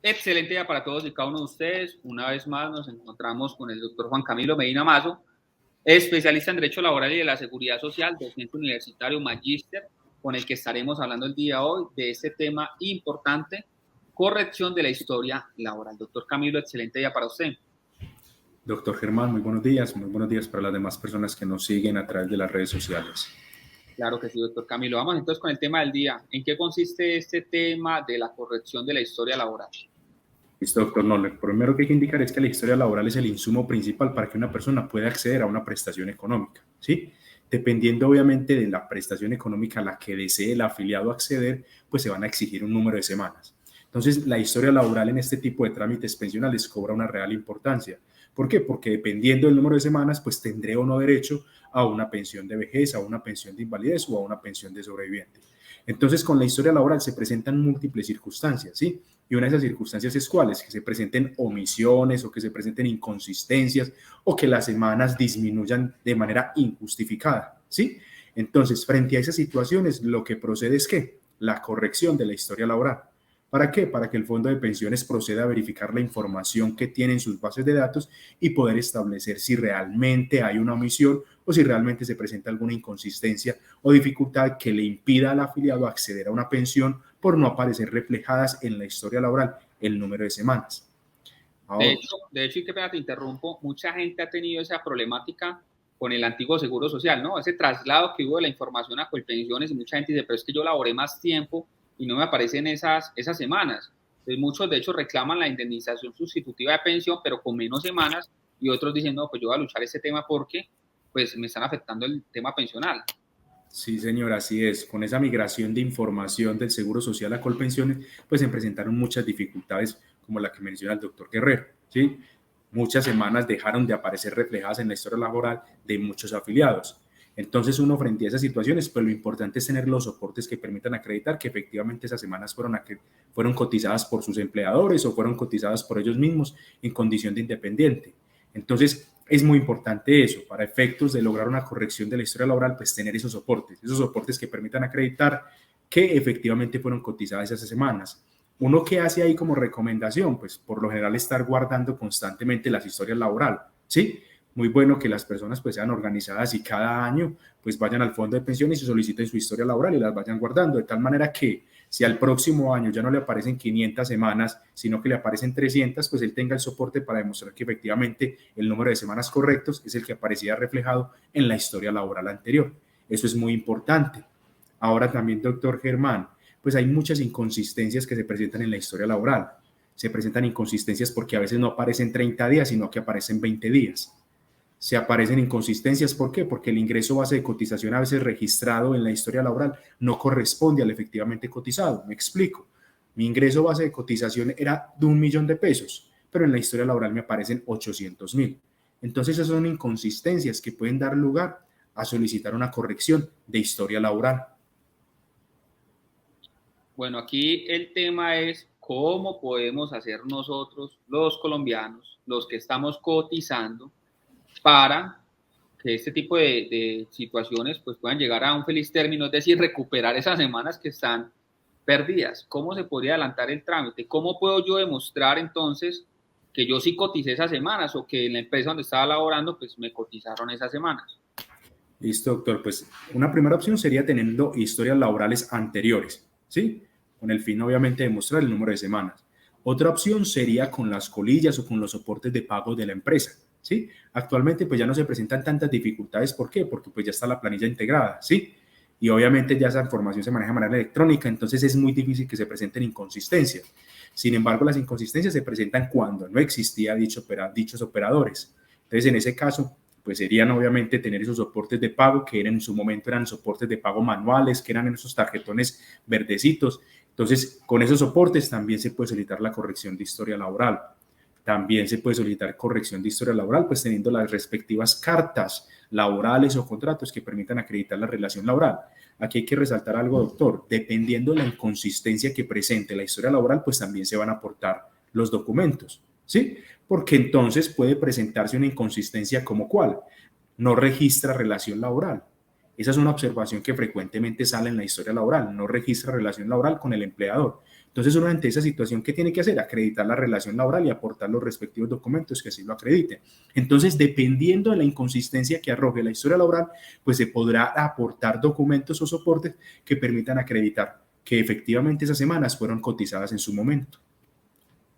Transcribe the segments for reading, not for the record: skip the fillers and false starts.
Excelente día para todos y cada uno de ustedes. Una vez más nos encontramos con el doctor Juan Camilo Medina Mazo, especialista en Derecho Laboral y de la Seguridad Social, docente universitario, magíster, con el que estaremos hablando el día de hoy de este tema importante, corrección de la historia laboral. Doctor Camilo, excelente día para usted. Doctor Germán, muy buenos días para las demás personas que nos siguen a través de las redes sociales. Claro que sí, doctor Camilo. Vamos entonces con el tema del día. ¿En qué consiste este tema de la corrección de la historia laboral? Listo, doctor. No, lo primero que hay que indicar es que la historia laboral es el insumo principal para que una persona pueda acceder a una prestación económica, ¿sí? Dependiendo obviamente de la prestación económica a la que desee el afiliado acceder, pues se van a exigir un número de semanas. Entonces, la historia laboral en este tipo de trámites pensionales cobra una real importancia. ¿Por qué? Porque dependiendo del número de semanas, pues tendré o no derecho a una pensión de vejez, a una pensión de invalidez o a una pensión de sobreviviente. Entonces, con la historia laboral se presentan múltiples circunstancias, ¿sí? Y una de esas circunstancias es cuáles, que se presenten omisiones o que se presenten inconsistencias o que las semanas disminuyan de manera injustificada, ¿sí? Entonces, frente a esas situaciones, lo que procede es que la corrección de la historia laboral. ¿Para qué? Para que el fondo de pensiones proceda a verificar la información que tiene en sus bases de datos y poder establecer si realmente hay una omisión o si realmente se presenta alguna inconsistencia o dificultad que le impida al afiliado acceder a una pensión por no aparecer reflejadas en la historia laboral el número de semanas. Ahora, de hecho, y qué pena te interrumpo, mucha gente ha tenido esa problemática con el antiguo Seguro Social, ¿no? Ese traslado que hubo de la información a Colpensiones y mucha gente dice, pero es que yo laboré más tiempo y no me aparecen esas semanas. Entonces, muchos de hecho reclaman la indemnización sustitutiva de pensión, pero con menos semanas, y otros dicen, no, pues yo voy a luchar ese tema porque pues me están afectando el tema pensional. Sí, señor, así es. Con esa migración de información del Seguro Social a Colpensiones, pues se presentaron muchas dificultades, como la que menciona el doctor Guerrero, ¿sí? Muchas semanas dejaron de aparecer reflejadas en la historia laboral de muchos afiliados. Entonces, uno frente a esas situaciones, pues lo importante es tener los soportes que permitan acreditar que efectivamente esas semanas fueron cotizadas por sus empleadores o fueron cotizadas por ellos mismos en condición de independiente. Entonces, es muy importante eso, para efectos de lograr una corrección de la historia laboral, pues tener esos soportes que permitan acreditar que efectivamente fueron cotizadas esas semanas. Uno que hace ahí como recomendación, pues por lo general estar guardando constantemente las historias laborales, ¿sí? Muy bueno que las personas pues sean organizadas y cada año pues vayan al fondo de pensiones y se soliciten su historia laboral y las vayan guardando, de tal manera que si al próximo año ya no le aparecen 500 semanas, sino que le aparecen 300, pues él tenga el soporte para demostrar que efectivamente el número de semanas correctos es el que aparecía reflejado en la historia laboral anterior. Eso es muy importante. Ahora también, doctor Germán, pues hay muchas inconsistencias que se presentan en la historia laboral. Se presentan inconsistencias porque a veces no aparecen 30 días, sino que aparecen 20 días. Se aparecen inconsistencias, ¿por qué? Porque el ingreso base de cotización a veces registrado en la historia laboral no corresponde al efectivamente cotizado. Me explico. Mi ingreso base de cotización era de 1.000.000 de pesos, pero en la historia laboral me aparecen 800.000. Entonces esas son inconsistencias que pueden dar lugar a solicitar una corrección de historia laboral. Bueno, aquí el tema es cómo podemos hacer nosotros, los colombianos, los que estamos cotizando, para que este tipo de situaciones pues puedan llegar a un feliz término, es decir, recuperar esas semanas que están perdidas. ¿Cómo se podría adelantar el trámite? ¿Cómo puedo yo demostrar entonces que yo sí coticé esas semanas o que en la empresa donde estaba laborando pues me cotizaron esas semanas? Listo, doctor. Pues una primera opción sería teniendo historias laborales anteriores, ¿sí? Con el fin, obviamente, de mostrar el número de semanas. Otra opción sería con las colillas o con los soportes de pago de la empresa, ¿sí? Actualmente, pues ya no se presentan tantas dificultades. ¿Por qué? Porque pues ya está la planilla integrada, ¿sí? Y obviamente ya esa información se maneja de manera electrónica, entonces es muy difícil que se presenten inconsistencias. Sin embargo, las inconsistencias se presentan cuando no existía dichos operadores. Entonces, en ese caso, pues serían obviamente tener esos soportes de pago que en su momento eran soportes de pago manuales, que eran en esos tarjetones verdecitos. Entonces, con esos soportes también se puede solicitar la corrección de historia laboral. También se puede solicitar corrección de historia laboral, pues teniendo las respectivas cartas laborales o contratos que permitan acreditar la relación laboral. Aquí hay que resaltar algo, doctor. Dependiendo de la inconsistencia que presente la historia laboral, pues también se van a aportar los documentos, ¿sí? Porque entonces puede presentarse una inconsistencia como cuál. No registra relación laboral. Esa es una observación que frecuentemente sale en la historia laboral, no registra relación laboral con el empleador. Entonces, uno ante esa situación, ¿qué tiene que hacer? Acreditar la relación laboral y aportar los respectivos documentos que así lo acrediten. Entonces, dependiendo de la inconsistencia que arroje la historia laboral, pues se podrá aportar documentos o soportes que permitan acreditar que efectivamente esas semanas fueron cotizadas en su momento.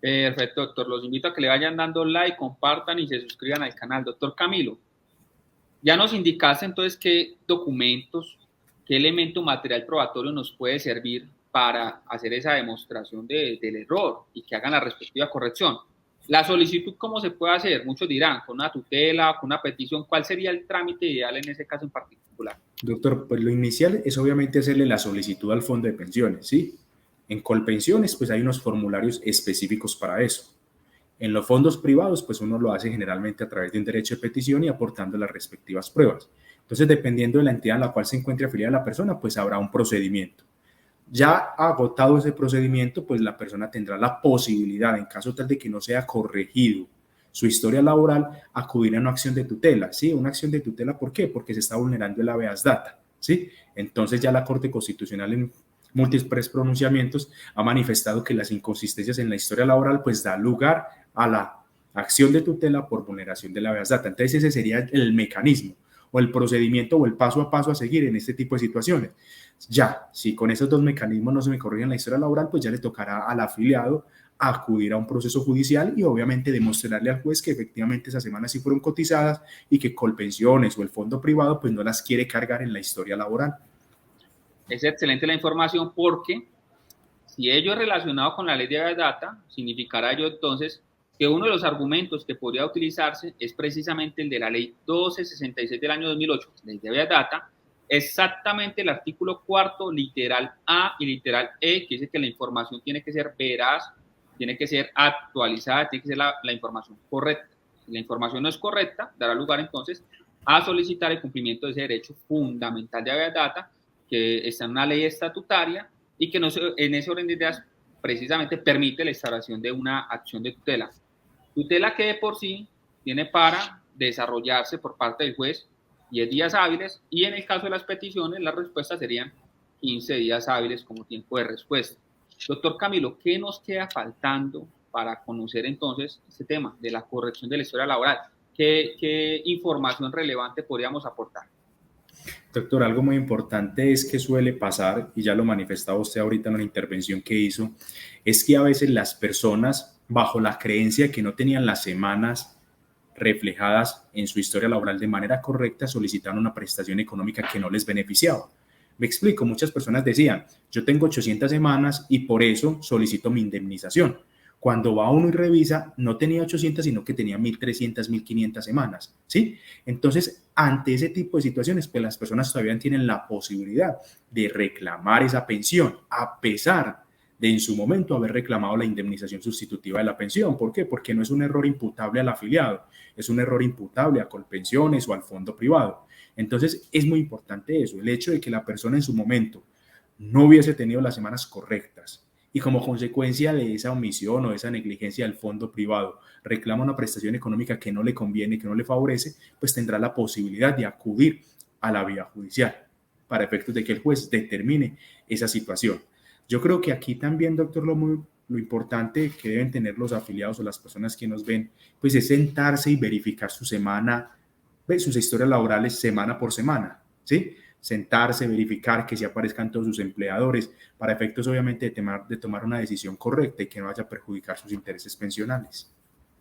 Perfecto, doctor. Los invito a que le vayan dando like, compartan y se suscriban al canal. Doctor Camilo, ya nos indicaste entonces qué documentos, qué elemento material probatorio nos puede servir para hacer esa demostración del error y que hagan la respectiva corrección. La solicitud, ¿cómo se puede hacer? Muchos dirán, con una tutela, con una petición, ¿cuál sería el trámite ideal en ese caso en particular? Doctor, pues lo inicial es obviamente hacerle la solicitud al fondo de pensiones, ¿sí? En Colpensiones, pues hay unos formularios específicos para eso. En los fondos privados, pues uno lo hace generalmente a través de un derecho de petición y aportando las respectivas pruebas. Entonces, dependiendo de la entidad en la cual se encuentre afiliada la persona, pues habrá un procedimiento. Ya agotado ese procedimiento, pues la persona tendrá la posibilidad, en caso tal de que no sea corregido su historia laboral, acudir a una acción de tutela. ¿Sí? Una acción de tutela, ¿por qué? Porque se está vulnerando el habeas data. ¿Sí? Entonces ya la Corte Constitucional en múltiples pronunciamientos ha manifestado que las inconsistencias en la historia laboral pues da lugar a la acción de tutela por vulneración de la habeas data. Entonces ese sería el mecanismo o el procedimiento o el paso a paso a seguir en este tipo de situaciones. Ya, si con esos dos mecanismos no se me corrigen la historia laboral, pues ya le tocará al afiliado acudir a un proceso judicial y obviamente demostrarle al juez que efectivamente esas semanas sí fueron cotizadas y que Colpensiones o el fondo privado pues no las quiere cargar en la historia laboral. Es excelente la información porque si ello es relacionado con la ley de data, significará ello entonces que uno de los argumentos que podría utilizarse es precisamente el de la ley 1266 del año 2008, ley de data, exactamente el artículo cuarto, literal A y literal E, que dice que la información tiene que ser veraz, tiene que ser actualizada, tiene que ser la información correcta. Si la información no es correcta, dará lugar entonces a solicitar el cumplimiento de ese derecho fundamental de data, que está en una ley estatutaria y que no, en ese orden de ideas precisamente permite la instalación de una acción de tutela. Tutela que de por sí tiene para desarrollarse por parte del juez 10 días hábiles y en el caso de las peticiones las respuestas serían 15 días hábiles como tiempo de respuesta. Doctor Camilo, ¿qué nos queda faltando para conocer entonces este tema de la corrección de la historia laboral? ¿Qué información relevante podríamos aportar? Doctor, algo muy importante es que suele pasar, y ya lo manifestaba usted ahorita en una intervención que hizo, es que a veces las personas, bajo la creencia de que no tenían las semanas reflejadas en su historia laboral de manera correcta, solicitaron una prestación económica que no les beneficiaba. Me explico, muchas personas decían, yo tengo 800 semanas y por eso solicito mi indemnización. Cuando va uno y revisa, no tenía 800, sino que tenía 1300, 1500 semanas, ¿sí? Entonces, ante ese tipo de situaciones, pues las personas todavía tienen la posibilidad de reclamar esa pensión, a pesar de en su momento haber reclamado la indemnización sustitutiva de la pensión. ¿Por qué? Porque no es un error imputable al afiliado, es un error imputable a Colpensiones o al fondo privado. Entonces, es muy importante eso, el hecho de que la persona en su momento no hubiese tenido las semanas correctas y como consecuencia de esa omisión o de esa negligencia del fondo privado reclama una prestación económica que no le conviene, que no le favorece, pues tendrá la posibilidad de acudir a la vía judicial para efectos de que el juez determine esa situación. Yo creo que aquí también, doctor, lo importante que deben tener los afiliados o las personas que nos ven, pues es sentarse y verificar su semana, sus historias laborales semana por semana, ¿sí? Sentarse, verificar que se aparezcan todos sus empleadores, para efectos obviamente de tomar una decisión correcta y que no vaya a perjudicar sus intereses pensionales.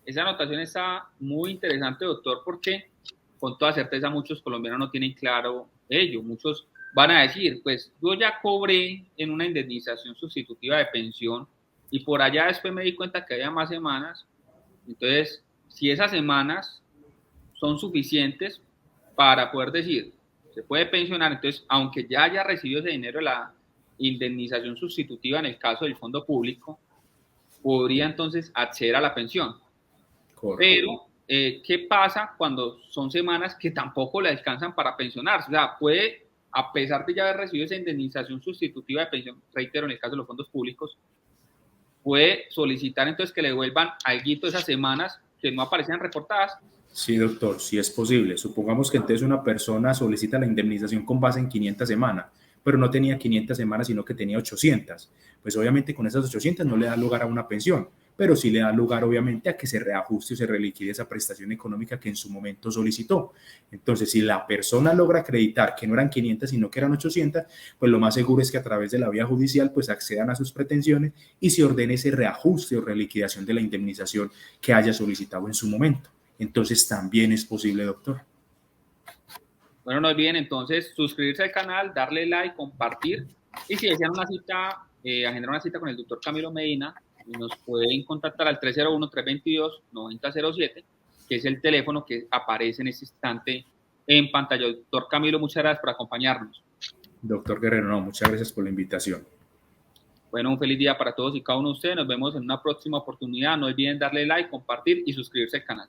Esa anotación está muy interesante, doctor, porque con toda certeza muchos colombianos no tienen claro ello. Muchos van a decir, pues yo ya cobré en una indemnización sustitutiva de pensión y por allá después me di cuenta que había más semanas. Entonces, si esas semanas son suficientes para poder decir, se puede pensionar, entonces, aunque ya haya recibido ese dinero de la indemnización sustitutiva en el caso del fondo público, podría entonces acceder a la pensión. Correcto. Pero, ¿qué pasa cuando son semanas que tampoco le alcanzan para pensionarse? O sea, puede, a pesar de ya haber recibido esa indemnización sustitutiva de pensión, reitero, en el caso de los fondos públicos, puede solicitar entonces que le devuelvan alguito de esas semanas que no aparecían reportadas Sí, doctor, sí es posible. Supongamos que entonces una persona solicita la indemnización con base en 500 semanas, pero no tenía 500 semanas, sino que tenía 800. Pues obviamente con esas 800 no le da lugar a una pensión, pero sí le da lugar obviamente a que se reajuste o se reliquide esa prestación económica que en su momento solicitó. Entonces, si la persona logra acreditar que no eran 500, sino que eran 800, pues lo más seguro es que a través de la vía judicial pues accedan a sus pretensiones y se ordene ese reajuste o reliquidación de la indemnización que haya solicitado en su momento. Entonces también es posible, doctor. Bueno, no olviden entonces suscribirse al canal, darle like, compartir. Y si desean una cita, agendar una cita con el doctor Camilo Medina, nos pueden contactar al 301-322-9007, que es el teléfono que aparece en este instante en pantalla. Doctor Camilo, muchas gracias por acompañarnos. Doctor Guerrero, no, muchas gracias por la invitación. Bueno, un feliz día para todos y cada uno de ustedes. Nos vemos en una próxima oportunidad. No olviden darle like, compartir y suscribirse al canal.